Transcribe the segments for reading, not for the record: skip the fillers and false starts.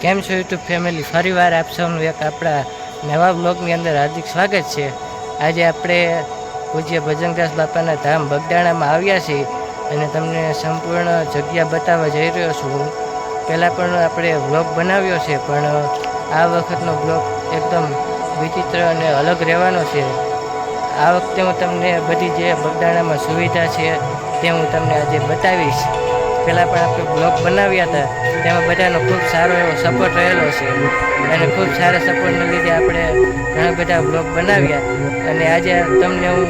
કેમ છો YouTube family, ફરીવાર આપ સૌનું એક આપણા નવા બ્લોગની અંદર હાર્દિક સ્વાગત છે। આજે આપણે પૂજ્ય ભજનદાસ બાપાના ધામ બગદાણામાં આવ્યા છીએ અને તમને સંપૂર્ણ જગ્યા બતાવવા જઈ રહ્યો છું। પહેલાં પણ આપણે બ્લોગ બનાવ્યો છે, પણ આ વખતનો બ્લોગ એકદમ વિચિત્ર અને અલગ રહેવાનો છે। આ વખતે હું તમને બધી જે બગદાણામાં સુવિધા છે તે હું તમને આજે બતાવીશ। પહેલાં પણ આપણે બ્લોગ બનાવ્યા હતા, તેમાં બધાનો ખૂબ સારો એવો સપોર્ટ રહેલો છે અને ખૂબ સારા સપોર્ટને લીધે આપણે ઘણા બધા બ્લોગ બનાવ્યા। અને આજે તમને હું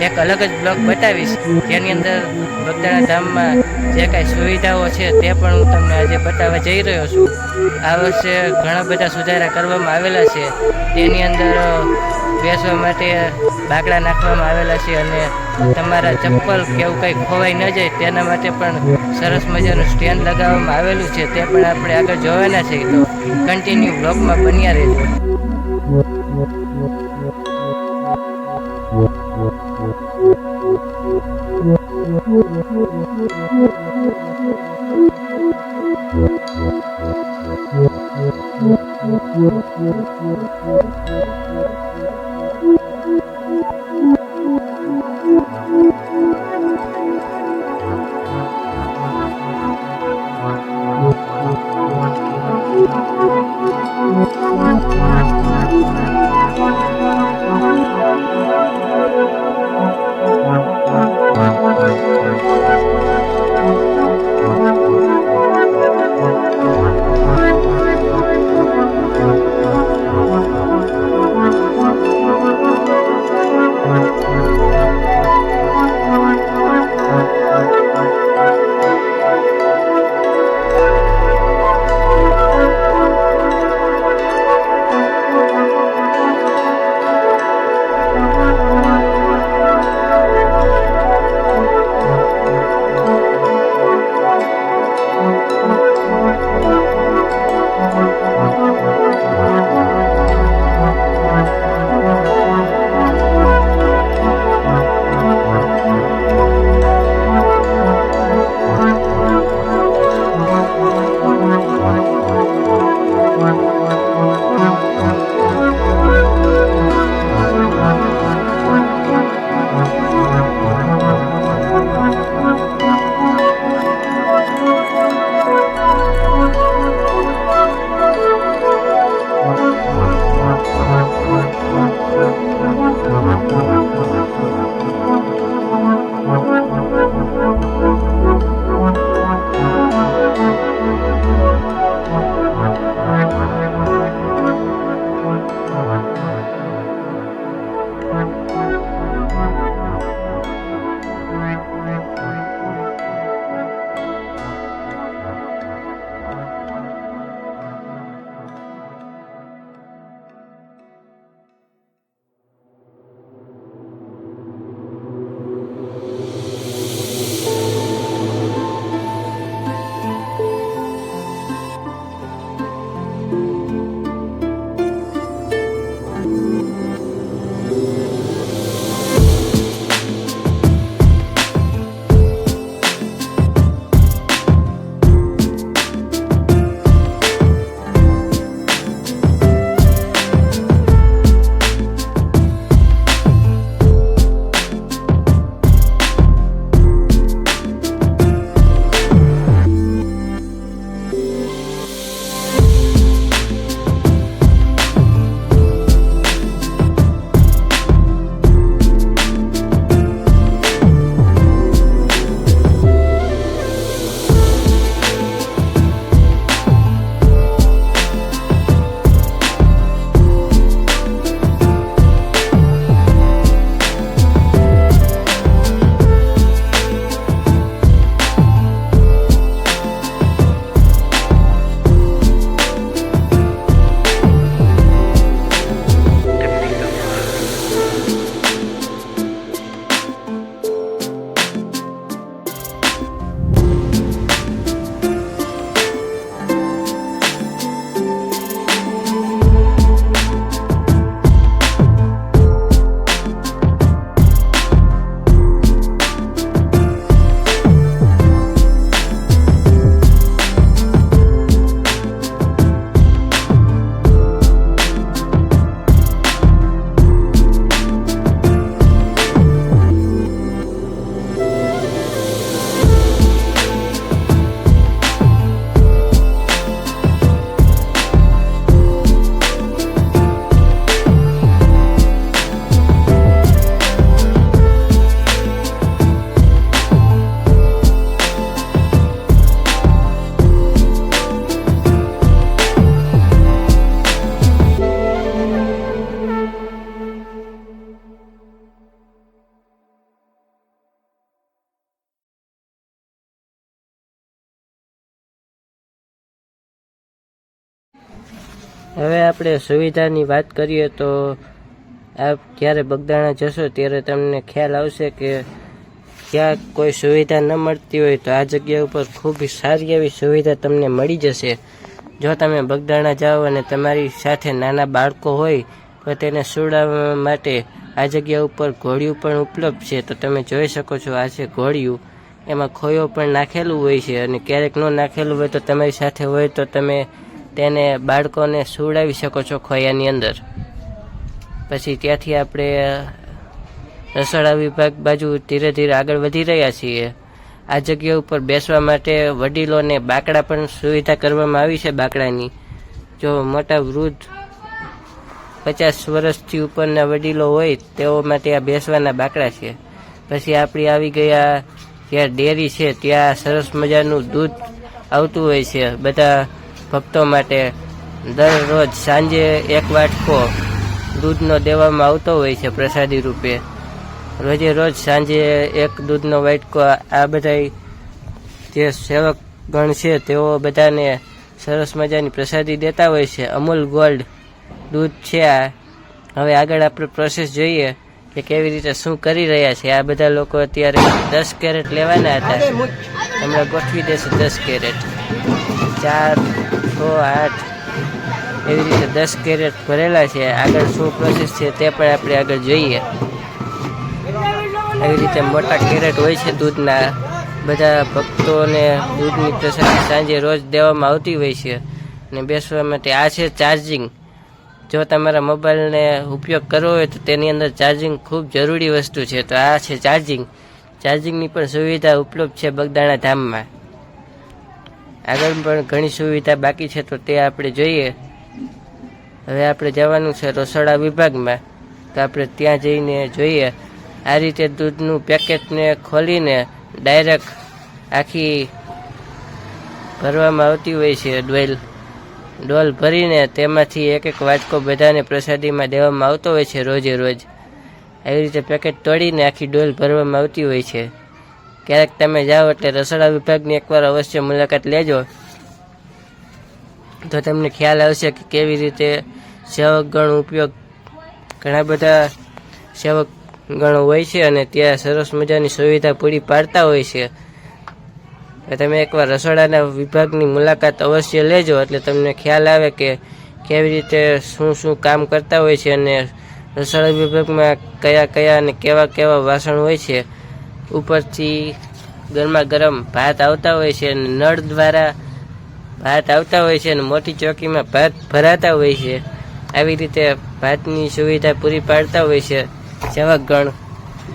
એક અલગ જ બ્લોગ બતાવીશ, જેની અંદર બગદાણા ધામમાં જે કાંઈ સુવિધાઓ છે તે પણ હું તમને આજે બતાવવા જઈ રહ્યો છું। આ વર્ષે ઘણા બધા સુધારા કરવામાં આવેલા છે। તેની અંદર બેસવા માટે બાકડા નાખવામાં આવેલા છે અને તમારા ચપ્પલ કે એવું કંઈ ખોવાઈ ન જાય તેના માટે પણ સરસ મજાનું સ્ટેન્ડ લગાવવામાં આવેલું છે। તે પણ આપણે આગળ જોવાના છે, તો કન્ટિન્યુ બ્લોગમાં બન્યા રહેજો। હવે આપણે સુવિધાની વાત કરીએ તો આપ જ્યારે બગદાણા જશો ત્યારે તમને ખ્યાલ આવશે કે ક્યાં કોઈ સુવિધા ન મળતી હોય તો આ જગ્યા ઉપર ખૂબ સારી એવી સુવિધા તમને મળી જશે. જો તમે બગદાણા જાઓ અને તમારી સાથે નાના બાળકો હોય તો તેને સુડાવવા માટે આ જગ્યા ઉપર ઘોડિયું પણ ઉપલબ્ધ છે. તો તમે જોઈ શકો છો આ છે ઘોડિયું. એમાં ખોયો પણ નાખેલું હોય છે અને ક્યારેક ન નાખેલું હોય તો તમારી સાથે હોય તો તમે તેને બાળકોને સુવડાવી શકો છો ખોયાની અંદર. પછી ત્યાંથી આપણે રસોડા વિભાગ બાજુ ધીરે ધીરે આગળ વધી રહ્યા છીએ. આ જગ્યા ઉપર બેસવા માટે વડીલોને બાકડા પણ સુવિધા કરવામાં આવી છે. બાકડાની જો મોટા વૃદ્ધ 50 વર્ષથી ઉપરના વડીલો હોય તેઓ માટે આ બેસવાના બાકડા છે. પછી આપણી આવી ગયા ત્યાં ડેરી છે, ત્યાં સરસ મજાનું દૂધ આવતું હોય છે બધા ભક્તો માટે. દરરોજ સાંજે 1 વાટકો દૂધનો દેવામાં આવતો હોય છે પ્રસાદી રૂપે. રોજે રોજ સાંજે 1 દૂધનો વાટકો આ બધા જે સેવક ગણ છે તેઓ બધાને સરસ મજાની પ્રસાદી દેતા હોય છે. અમૂલ ગોલ્ડ દૂધ છે આ. હવે આગળ આપણે પ્રોસેસ જોઈએ કે કેવી રીતે શું કરી રહ્યા છે. આ બધા લોકો અત્યારે 10 કેરેટ લેવાના હતા, હમણાં ગોઠવી દેશે 10 કેરેટ. 4, 6, 8 એવી રીતે 10 કેરેટ ભરેલા છે. આગળ શું પ્રોસેસ છે તે પણ આપણે આગળ જોઈએ. એવી રીતે મોટા કેરેટ હોય છે દૂધના. બધા ભક્તોને દૂધની પ્રસાદી સાંજે રોજ દેવામાં આવતી હોય છે. અને બેસવા માટે આ છે ચાર્જિંગ. જો તમારા મોબાઈલને ઉપયોગ કરવો હોય તો તેની અંદર ચાર્જિંગ ખૂબ જરૂરી વસ્તુ છે. તો આ છે ચાર્જિંગ. ચાર્જિંગની પણ સુવિધા ઉપલબ્ધ છે બગદાણા ધામમાં. આગળ પણ ઘણી સુવિધા બાકી છે તો તે આપણે જોઈએ. હવે આપણે જવાનું છે રસોડા વિભાગમાં, તો આપણે ત્યાં જઈને જોઈએ. આ રીતે દૂધનું પેકેટને ખોલીને ડાયરેક્ટ આખી ભરવામાં આવતી હોય છે ડોલ ભરીને તેમાંથી 1 વાટકો બધાને પ્રસાદીમાં દેવામાં આવતો હોય છે રોજે રોજ. આવી રીતે પેકેટ તોડીને આખી ડોલ ભરવામાં આવતી હોય છે. ક્યારેક તમે જાઓ એટલે રસોડા વિભાગની એકવાર અવશ્ય મુલાકાત લેજો, તો તમને ખ્યાલ આવશે કે કેવી રીતે સેવકગણ ઉપયોગ. ઘણા બધા સેવકગણો હોય છે અને ત્યાં સરસ મજાની સુવિધા પૂરી પાડતા હોય છે. તમે એકવાર રસોડાના વિભાગની મુલાકાત અવશ્ય લેજો એટલે તમને ખ્યાલ આવે કે કેવી રીતે શું શું કામ કરતા હોય છે અને રસોડા વિભાગમાં કયા અને કેવા વાસણ હોય છે. ઉપરથી ગરમા ગરમ ભાત આવતા હોય છે અને નળ દ્વારા ભાત આવતા હોય છે અને મોટી ચોકીમાં ભાત ભરાતા હોય છે. આવી રીતે ભાતની સુવિધા પૂરી પાડતા હોય છે સેવકગણ.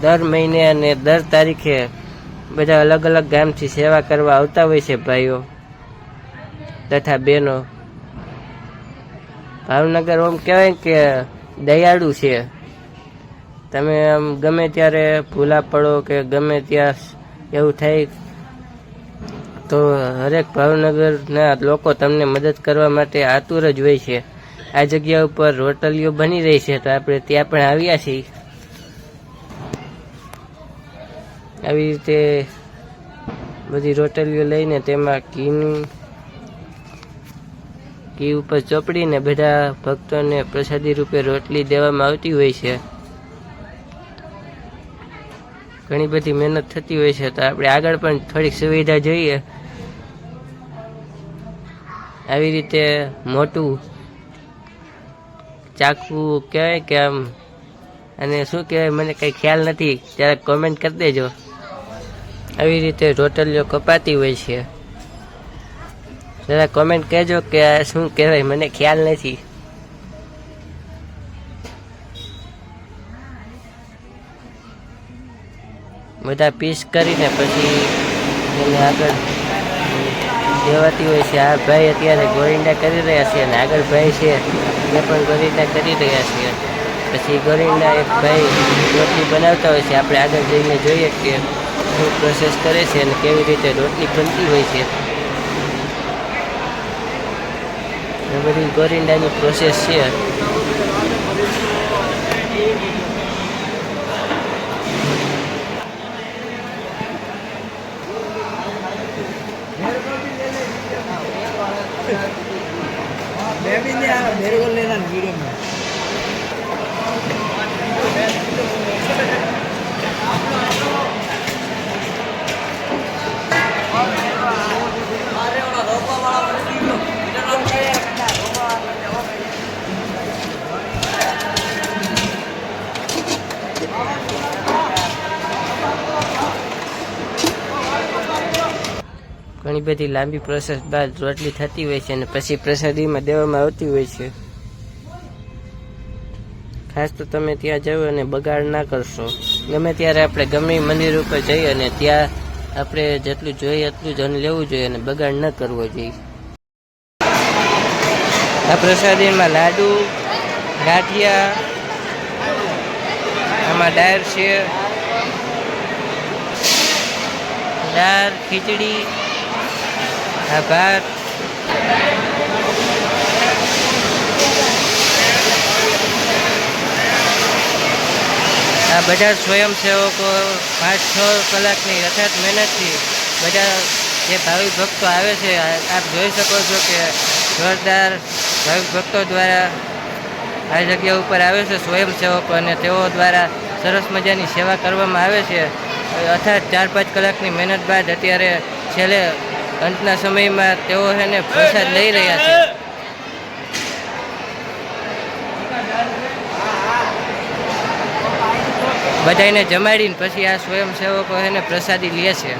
દર મહિને અને દર તારીખે બધા અલગ અલગ ગામથી સેવા કરવા આવતા હોય છે ભાઈઓ તથા બહેનો. ભાવનગર આમ કહેવાય કે દયાળુ છે. તમે આમ ગમે ત્યારે ભૂલા પડો કે ગમે ત્યાં એવું થાય તો હરેક ભાવનગરના લોકો તમને મદદ કરવા માટે આતુર જ હોય છે. આ જગ્યા ઉપર હોટલીઓ બની રહી છે તો આપણે ત્યાં પણ આવ્યા છીએ. આવી રીતે બધી રોટલીઓ લઈને તેમાં ઘી ઉપર ચોપડીને બધા ભક્તોને પ્રસાદી રૂપે રોટલી દેવામાં આવતી હોય છે. ઘણી બધી મહેનત થતી હોય છે તો આપણે આગળ પણ થોડીક સુવિધા જોઈએ. આવી રીતે મોટું ચાકુ કહેવાય કે આમ, અને શું કહેવાય મને કંઈ ખ્યાલ નથી, ત્યારે કોમેન્ટ કરી દેજો. આવી રીતે રોટલીઓ કપાતી હોય છે. જરા કોમેન્ટ કહેજો કે આ શું કહેવાય, મને ખ્યાલ નથી. બધા પીસ કરીને પછી એને આગળ દેવાતી હોય છે. આ ભાઈ અત્યારે ગોરિંડા કરી રહ્યા છે અને આગળ ભાઈ છે એ પણ ગોરિંડા કરી રહ્યા છે. પછી ગોરિંડા એક ભાઈ રોટલી બનાવતા હોય છે. આપણે આગળ જઈને જોઈએ કે શું પ્રોસેસ કરે છે અને કેવી રીતે રોટલી બનતી હોય છે. એ બધી ગોરિંડાની પ્રોસેસ છે. ઘણી બધી લાંબી પ્રોસેસ બાદ રોટલી થતી હોય છે અને પછી પ્રસાદીમાં દેવામાં આવતી હોય છે. ખાસ તો તમે ત્યાં જાઓ અને બગાડ ના કરશો. ગમે ત્યારે આપણે ગમે મંદિર ઉપર જઈએ અને ત્યાં આપણે જેટલું જોઈએ એટલું જ અન્ન લેવું જોઈએ અને બગાડ ન કરવો જોઈએ. આ પ્રસાદીમાં લાડુ, ગાંઠિયા, આમાં દાળ છે, દાળ, ખીચડી, આ ભાત, આ બધા સ્વયંસેવકો 5-6 કલાકની અથાત મહેનતથી બધા જે ભાવિક ભક્તો આવે છે, આપ જોઈ શકો છો કે જોરદાર ભાવિક ભક્તો દ્વારા આ જગ્યા ઉપર આવે છે સ્વયંસેવકો, અને તેઓ દ્વારા સરસ મજાની સેવા કરવામાં આવે છે. અથાત 4-5 કલાકની મહેનત બાદ અત્યારે છેલ્લે અંતના સમયમાં તેઓ એને પ્રસાદ લઈ રહ્યા છે. બધાને જમાડીને પછી આ સ્વયંસેવકો એને પ્રસાદી લે છે.